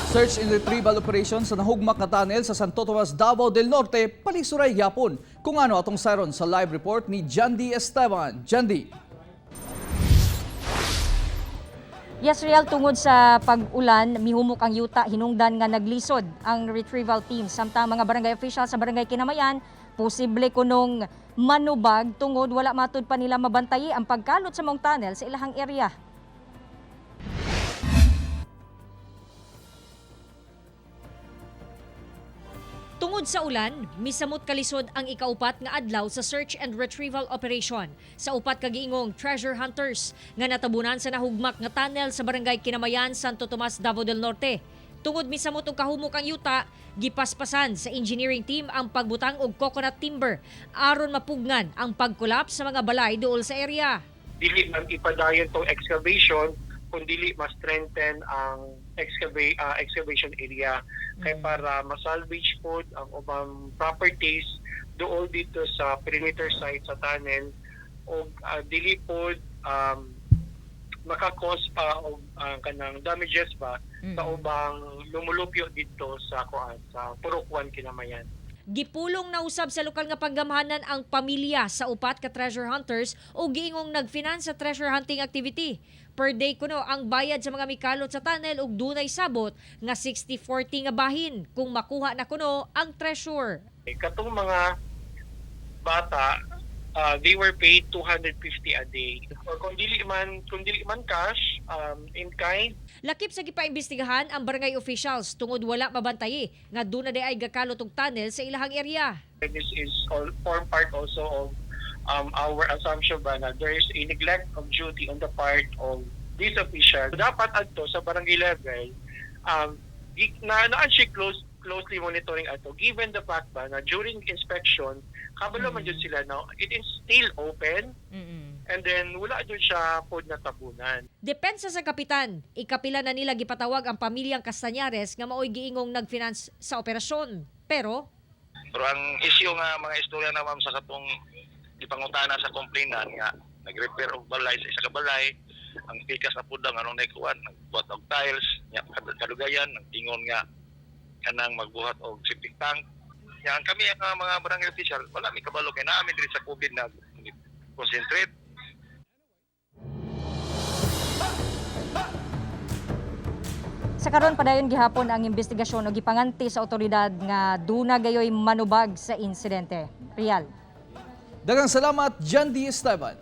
Search and retrieval operation sa nahugmak na tunnel sa Santo Tomas, Davao del Norte, palisuray yapon. Kung ano atong saron sa live report ni Jandy Esteban. Jandy. Yes, Real, tungod sa pag-ulan, mihumok ang yuta, hinungdan nga naglisod ang retrieval team. Samtang mga barangay officials sa barangay Kinamayan, posible kunong manubag tungod wala matud pa nila mabantayi ang pagkalot sa mong tunnel sa ilahang area. Tungod sa ulan, misamot kalisod ang ikaupat nga adlaw sa search and retrieval operation sa upat ka giingong treasure hunters nga natabunan sa nahugmak nga tunnel sa barangay Kinamayan, Santo Tomas, Davao del Norte. Tungod misamot og kahumok ang yuta, gipaspasan sa engineering team ang pagbutang og coconut timber aron mapugnan ang pagkolaps sa mga balay duol sa area. Dili man ipadayon tong excavation kung dili ma-strengthen ang excavation area kay para ma-salvage po ang ubang properties dool dito sa perimeter site sa tunnel o dili po makakos pa og kanang damages ba sa ubang lumulupyo dito sa Purok 1 Kinamayan. Gipulong na usab sa lokal nga panggamhanan ang pamilya sa upat ka treasure hunters o giingong nag-finance sa treasure hunting activity. Per day kuno ang bayad sa mga mikalot sa tunnel ug dunay sabot nga 60-40 nga bahin kung makuha na kuno ang treasure. Katong mga bata, they were paid 250 a day. Or kung dili man cash, in kind. Lakip sa gipaimbestigahan ang barangay officials tungod wala mabantayi nga duna day ay gakalot og tunnel sa ilahang area. This is all form part also of our assumption ba na there is a neglect of duty on the part of these officials. Dapat adto sa barangay level, na-actually closely monitoring ato given the fact ba na during inspection, kabalo man jud sila now, it is still open. And then wala doon siya pod na tabunan. Depensa sa kapitan, ikapila na nila gipatawag ang pamilyang Castañares nga maoy giingong nag-finance sa operasyon. Pero ang issue nga mga istorya na ma'am sa katong ipangutana sa complainant nga nag-repair og balay sa isa ka balay, ang pikas na pudang anong naikuan, nagbuhat og tiles, nya kadugayan, nagtingon nga kanang magbuhat og septic tank. Yan kami ang mga barangay official, wala mi kabalo kay naami diri sa COVID na concentrate. sa karon padayon gihapon ang investigasyon o gipanganti sa otoridad nga duna gayoy manubag sa insidente. Real. Daghang salamat, Jandy Esteban.